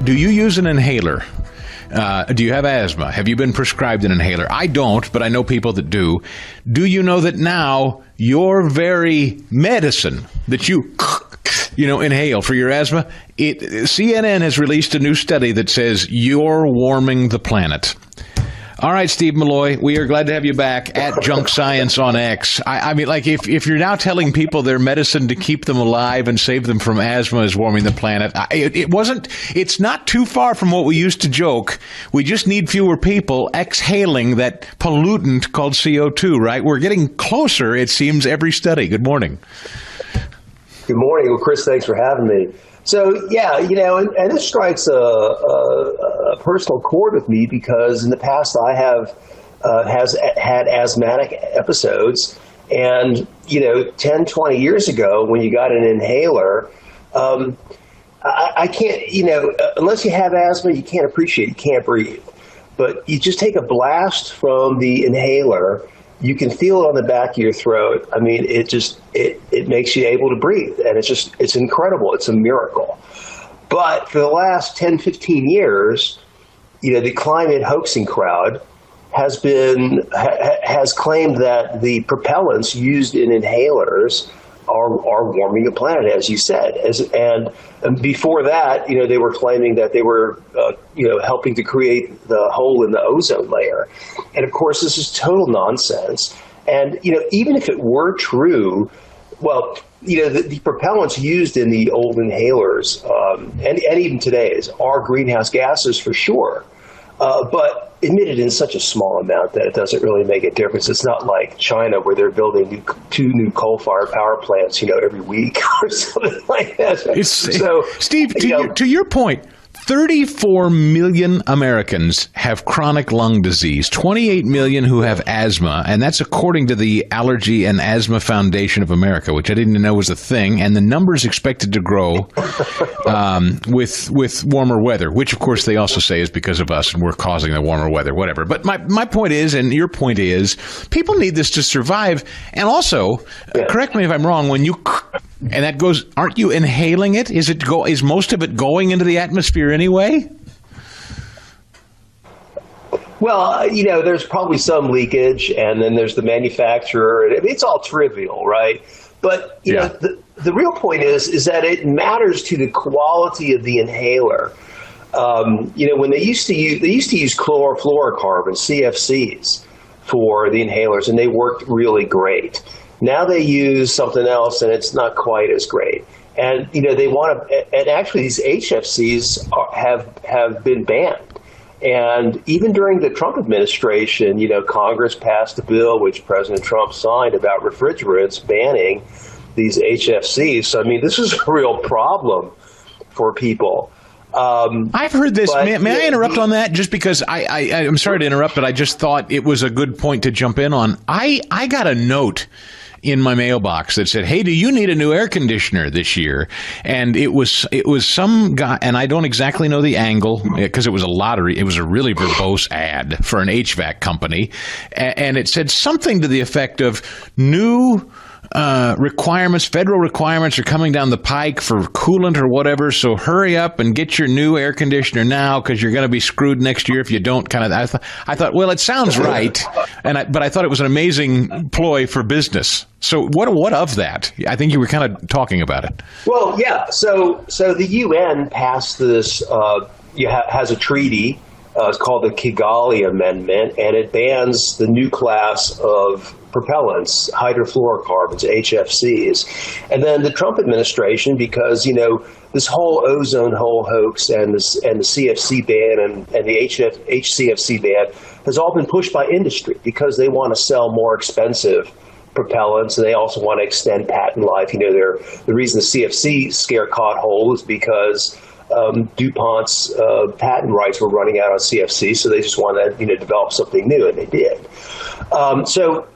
do you use an inhaler? Do you have asthma? Have you been prescribed an inhaler? I don't, but I know people that do. Do you know that now your very medicine that you inhale for your asthma, CNN has released a new study that says you're warming the planet. All right, Steve Malloy, we are glad to have you back at Junk Science on X. I mean, like, if you're now telling people their medicine to keep them alive and save them from asthma is warming the planet, it's not too far from what we used to joke. We just need fewer people exhaling that pollutant called CO2, right? We're getting closer, it seems, every study. Good morning. Good morning. Well, Chris, thanks for having me. So, yeah, and this strikes a personal chord with me because in the past I have had asthmatic episodes. And, 10, 20 years ago, when you got an inhaler, I can't, unless you have asthma, you can't appreciate, you can't breathe. But you just take a blast from the inhaler, you can feel it on the back of your throat. I mean, it makes you able to breathe. And it's incredible. It's a miracle. But for the last 10, 15 years, the climate hoaxing crowd has claimed that the propellants used in inhalers are warming the planet, as you said. And before that, they were claiming that they were, helping to create the hole in the ozone layer. And of course, this is total nonsense. And, even if it were true, well, the propellants used in the old inhalers, and even today's, are greenhouse gases for sure. But emitted in such a small amount that it doesn't really make a difference. It's not like China where they're building two new coal-fired power plants, every week or something like that. Steve, to your point, 34 million Americans have chronic lung disease, 28 million who have asthma, and that's according to the Allergy and Asthma Foundation of America, which I didn't know was a thing, and the number's expected to grow with warmer weather, which, of course, they also say is because of us, and we're causing the warmer weather, whatever. But my point is, and your point is, people need this to survive, and also, correct me if I'm wrong, when you... And that goes, aren't you inhaling it? Is most of it going into the atmosphere anyway? Well, there's probably some leakage, and then there's the manufacturer. It's all trivial, right? But, the real point is that it matters to the quality of the inhaler. When they used to use chlorofluorocarbons, CFCs, for the inhalers, and they worked really great. Now they use something else, and it's not quite as great. And they want to, and actually these HFCs have been banned. And even during the Trump administration, Congress passed a bill which President Trump signed about refrigerants banning these HFCs. So I mean, this is a real problem for people. I've heard this. May I interrupt on that? Just because I'm sorry to interrupt, but I just thought it was a good point to jump in on. I got a note in my mailbox that said, "Hey, do you need a new air conditioner this year?" And it was some guy, and I don't exactly know the angle because it was a lottery. It was a really verbose ad for an HVAC company, and it said something to the effect of new federal requirements are coming down the pike for coolant or whatever, so hurry up and get your new air conditioner now because you're going to be screwed next year if you don't. I thought, well, it sounds right, but I thought it was an amazing ploy for business. So what of that? I think you were kind of talking about it. Well, yeah. So the UN passed this, has a treaty. It's called the Kigali Amendment, and it bans the new class of propellants, hydrofluorocarbons, HFCs. And then the Trump administration, because, this whole ozone hole hoax and the CFC ban and the HCFC ban has all been pushed by industry because they want to sell more expensive propellants, and they also want to extend patent life. The reason the CFC scare caught hold is because DuPont's patent rights were running out on CFC, so they just wanted to develop something new, and they did. So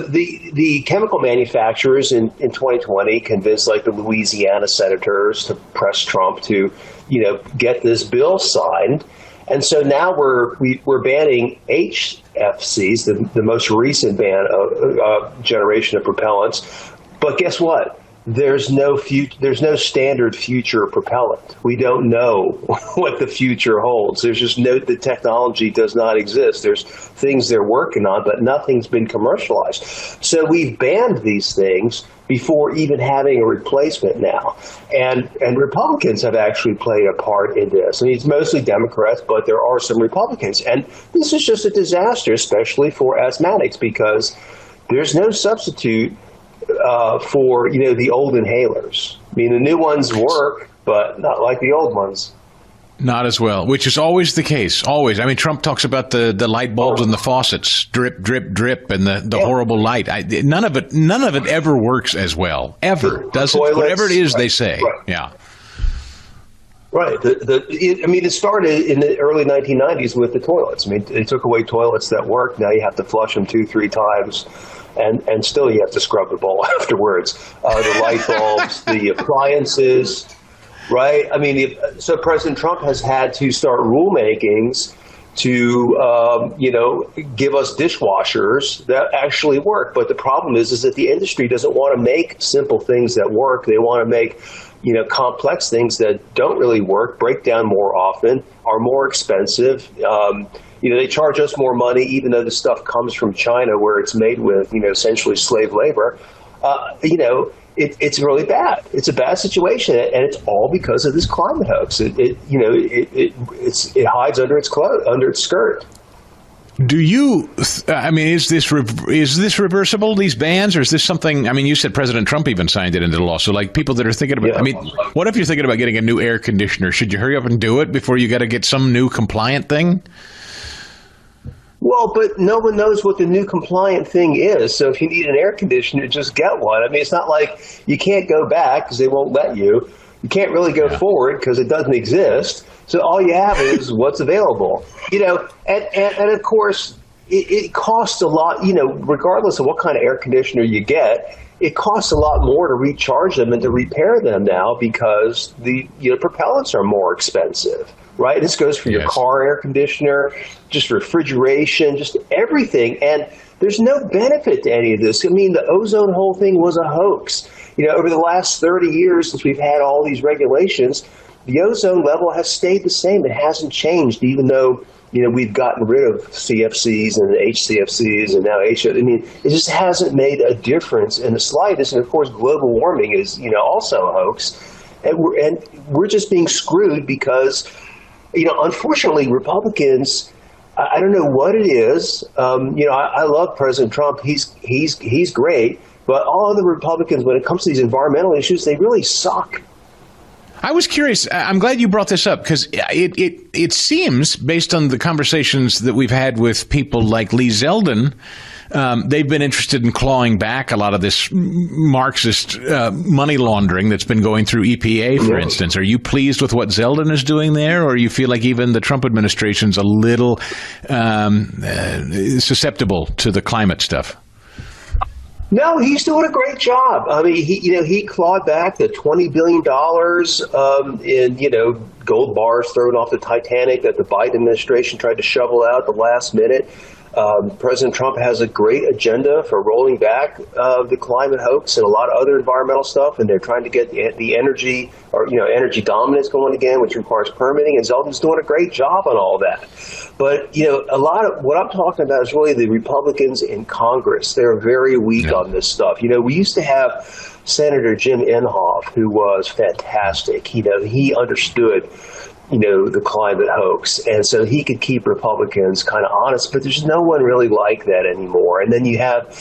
the chemical manufacturers in 2020 convinced the Louisiana senators to press Trump to get this bill signed, and so now we're banning HFCs, the most recent ban generation of propellants. But guess what? there's no standard future propellant. We don't know what the future holds. There's just the technology does not exist. There's things they're working on, but nothing's been commercialized. So we've banned these things before even having a replacement now. And Republicans have actually played a part in this. I mean, it's mostly Democrats, but there are some Republicans. And this is just a disaster, especially for asthmatics, because there's no substitute for the old inhalers. I mean, the new ones work, but not like the old ones. Not as well, which is always the case. Always. I mean, Trump talks about the light bulbs and the faucets, drip, drip, drip, and the horrible light. None of it ever works as well. Ever does it? Whatever it is, they say. Right. Yeah. Right. It started in the early 1990s with the toilets. I mean, they took away toilets that worked. Now you have to flush them 2-3 times. And still you have to scrub the bowl afterwards. The light bulbs, the appliances, right? I mean, so President Trump has had to start rulemakings to, give us dishwashers that actually work. But the problem is that the industry doesn't want to make simple things that work. They want to make, complex things that don't really work, break down more often, are more expensive. They charge us more money, even though the stuff comes from China, where it's made with, essentially slave labor. It's really bad. It's a bad situation, and it's all because of this climate hoax. It hides under its skirt. Do you? I mean, is this reversible? These bans, or is this something? I mean, you said President Trump even signed it into law. So, like people that are thinking about, I mean, what if you're thinking about getting a new air conditioner? Should you hurry up and do it before you got to get some new compliant thing? Well, but no one knows what the new compliant thing is. So if you need an air conditioner, just get one. I mean, it's not like you can't go back because they won't let you. You can't really go forward because it doesn't exist. So all you have is what's available. And of course, it costs a lot, regardless of what kind of air conditioner you get. It costs a lot more to recharge them and to repair them now because the propellants are more expensive. Right? This goes for your car air conditioner, just refrigeration, just everything. And there's no benefit to any of this. I mean, the ozone hole thing was a hoax. Over the last 30 years since we've had all these regulations, the ozone level has stayed the same. It hasn't changed, even though, we've gotten rid of CFCs and HCFCs and now HO. I mean, it just hasn't made a difference in the slightest. And of course, global warming is, also a hoax. And we're just being screwed because unfortunately, Republicans, I don't know what it is. I love President Trump. He's great. But all other Republicans, when it comes to these environmental issues, they really suck. I was curious. I'm glad you brought this up because it seems, based on the conversations that we've had with people like Lee Zeldin, they've been interested in clawing back a lot of this Marxist money laundering that's been going through EPA, for instance. Are you pleased with what Zeldin is doing there, or you feel like even the Trump administration's a little susceptible to the climate stuff? No, he's doing a great job. I mean, he clawed back the $20 billion in gold bars thrown off the Titanic that the Biden administration tried to shovel out at the last minute. President Trump has a great agenda for rolling back the climate hoax and a lot of other environmental stuff, and they're trying to get the energy energy dominance going again, which requires permitting. And Zeldin's doing a great job on all that. But a lot of what I'm talking about is really the Republicans in Congress. They're very weak on this stuff. We used to have Senator Jim Inhofe, who was fantastic. He understood the climate hoax. And so he could keep Republicans kind of honest, but there's no one really like that anymore. And then you have,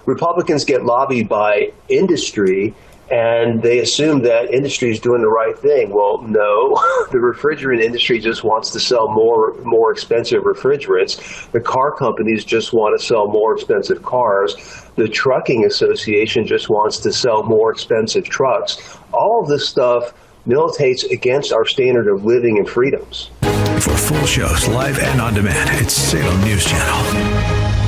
Republicans get lobbied by industry and they assume that industry is doing the right thing. Well, no, the refrigerant industry just wants to sell more expensive refrigerants. The car companies just want to sell more expensive cars. The trucking association just wants to sell more expensive trucks. All of this stuff militates against our standard of living and freedoms. For full shows, live and on demand, it's Salem News Channel.